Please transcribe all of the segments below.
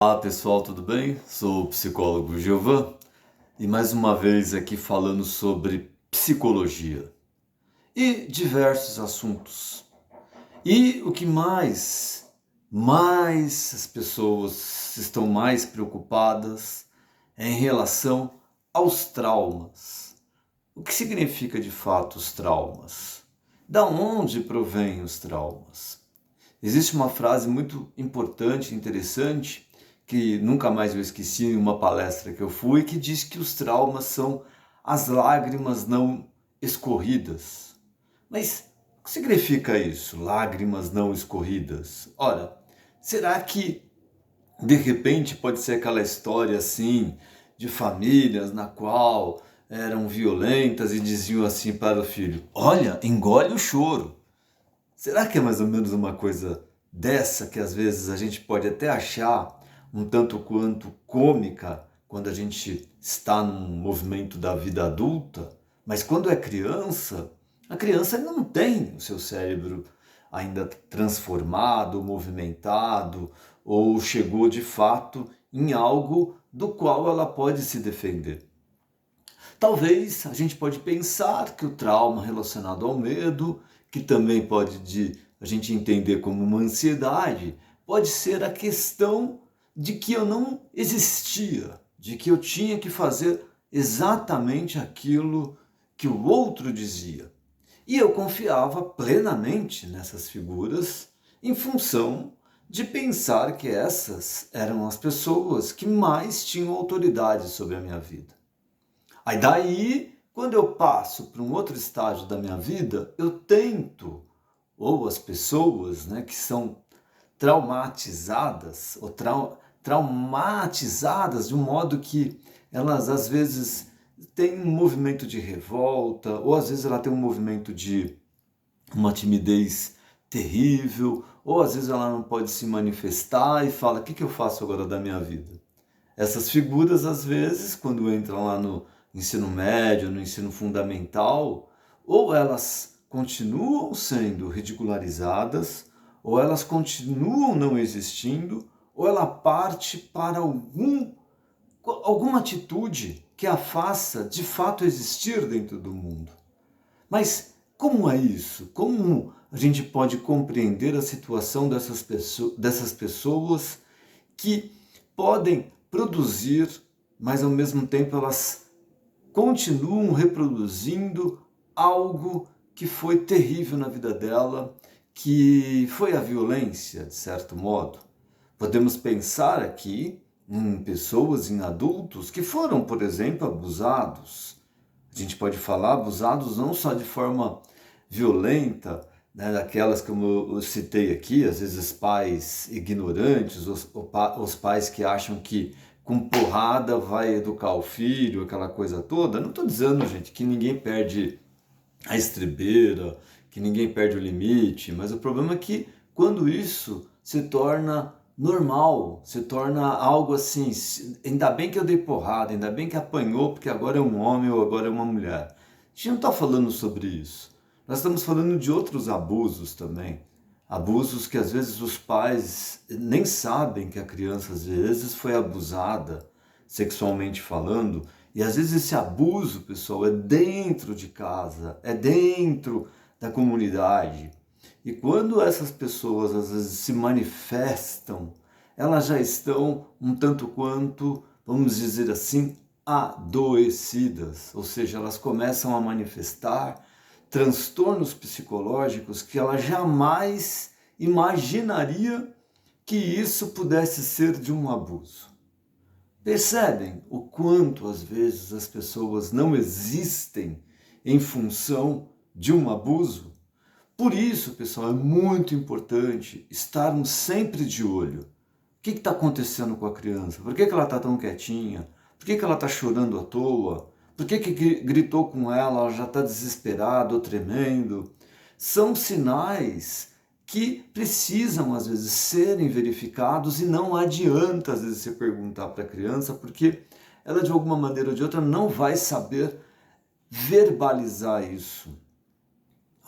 Olá pessoal, tudo bem? Sou o psicólogo Giovan e mais uma vez aqui falando sobre psicologia e diversos assuntos. E o que mais as pessoas estão mais preocupadas é em relação aos traumas. O que significa de fato os traumas? Da onde provêm os traumas? Existe uma frase muito importante e interessante que nunca mais eu esqueci em uma palestra que eu fui, que diz que os traumas são as lágrimas não escorridas. Mas o que significa isso, lágrimas não escorridas? Ora, será que de repente pode ser aquela história assim de famílias na qual eram violentas e diziam assim para o filho: olha, engole o choro. Será que é mais ou menos uma coisa dessa que às vezes a gente pode até achar um tanto quanto cômica quando a gente está num movimento da vida adulta, mas quando é criança, a criança não tem o seu cérebro ainda transformado, movimentado, ou chegou de fato em algo do qual ela pode se defender. Talvez a gente pode pensar que o trauma relacionado ao medo, que também a gente entender como uma ansiedade, pode ser a questão de que eu não existia, de que eu tinha que fazer exatamente aquilo que o outro dizia. E eu confiava plenamente nessas figuras em função de pensar que essas eram as pessoas que mais tinham autoridade sobre a minha vida. Aí daí, quando eu passo para um outro estágio da minha vida, eu tento, ou as pessoas que são traumatizadas, ou traumatizadas de um modo que elas às vezes têm um movimento de revolta, ou às vezes ela tem um movimento de uma timidez terrível, ou às vezes ela não pode se manifestar e fala: o que eu faço agora da minha vida? Essas figuras, às vezes, quando entram lá no ensino médio, no ensino fundamental, ou elas continuam sendo ridicularizadas, ou elas continuam não existindo, ou ela parte para alguma atitude que a faça de fato existir dentro do mundo. Mas como é isso? Como a gente pode compreender a situação dessas pessoas que podem produzir, mas ao mesmo tempo elas continuam reproduzindo algo que foi terrível na vida dela, que foi a violência, de certo modo? Podemos pensar aqui em pessoas, em adultos que foram, por exemplo, abusados. A gente pode falar abusados não só de forma violenta, daquelas como eu citei aqui, às vezes pais ignorantes, os pais que acham que com porrada vai educar o filho, aquela coisa toda. Não estou dizendo, gente, que ninguém perde a estribeira, que ninguém perde o limite, mas o problema é que quando isso se torna normal, se torna algo assim: ainda bem que eu dei porrada, ainda bem que apanhou porque agora é um homem ou agora é uma mulher. A gente não está falando sobre isso. Nós estamos falando de outros abusos também. Abusos que às vezes os pais nem sabem que a criança às vezes foi abusada, sexualmente falando. E às vezes esse abuso, pessoal, é dentro de casa, é dentro da comunidade. E quando essas pessoas às vezes se manifestam, elas já estão um tanto quanto, vamos dizer assim, adoecidas. Ou seja, elas começam a manifestar transtornos psicológicos que ela jamais imaginaria que isso pudesse ser de um abuso. Percebem o quanto às vezes as pessoas não existem em função de um abuso? Por isso, pessoal, é muito importante estarmos sempre de olho. O que está acontecendo com a criança? Por que ela está tão quietinha? Por que ela está chorando à toa? Por que gritou com ela já está desesperado ou tremendo? São sinais que precisam, às vezes, serem verificados e não adianta, às vezes, você perguntar para a criança, porque ela, de alguma maneira ou de outra, não vai saber verbalizar isso.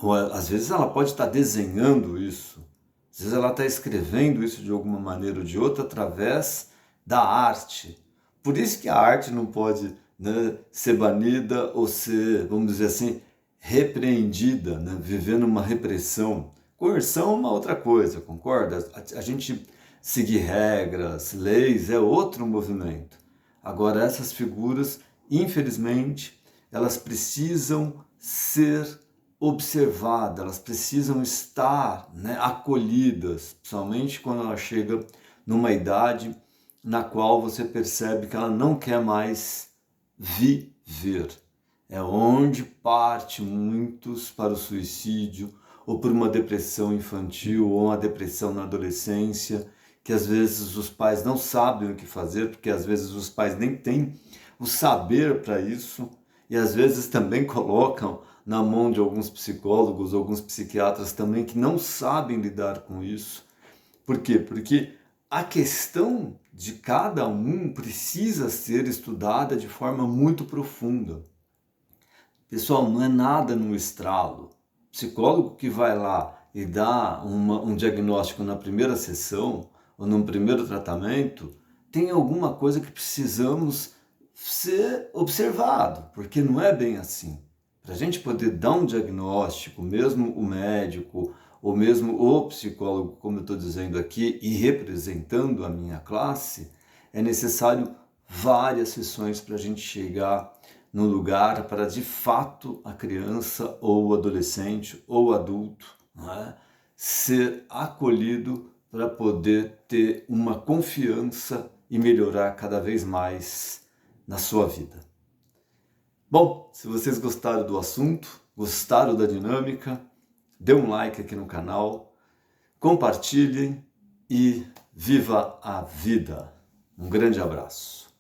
Ou, às vezes, ela pode estar desenhando isso, às vezes ela está escrevendo isso de alguma maneira ou de outra através da arte. Por isso que a arte não pode, né, ser banida ou ser, vamos dizer assim, repreendida, né, vivendo uma repressão. Coerção é uma outra coisa, concorda? A gente seguir regras, leis é outro movimento. Agora, essas figuras, infelizmente, elas precisam ser observadas, elas precisam estar, né, acolhidas, principalmente quando ela chega numa idade na qual você percebe que ela não quer mais viver. É onde parte muitos para o suicídio, ou por uma depressão infantil, ou uma depressão na adolescência, que às vezes os pais não sabem o que fazer, porque às vezes os pais nem têm o saber para isso, e às vezes também colocam na mão de alguns psicólogos, alguns psiquiatras também que não sabem lidar com isso. Por quê? Porque a questão de cada um precisa ser estudada de forma muito profunda. Pessoal, não é nada no estralo. O psicólogo que vai lá e dá um diagnóstico na primeira sessão ou no primeiro tratamento, tem alguma coisa que precisamos ser observado, porque não é bem assim. Para a gente poder dar um diagnóstico, mesmo o médico, ou mesmo o psicólogo, como eu estou dizendo aqui, e representando a minha classe, é necessário várias sessões para a gente chegar no lugar para, de fato, a criança ou o adolescente ou o adulto, né, ser acolhido para poder ter uma confiança e melhorar cada vez mais na sua vida. Bom, se vocês gostaram do assunto, gostaram da dinâmica, dê um like aqui no canal, compartilhem e viva a vida. Um grande abraço.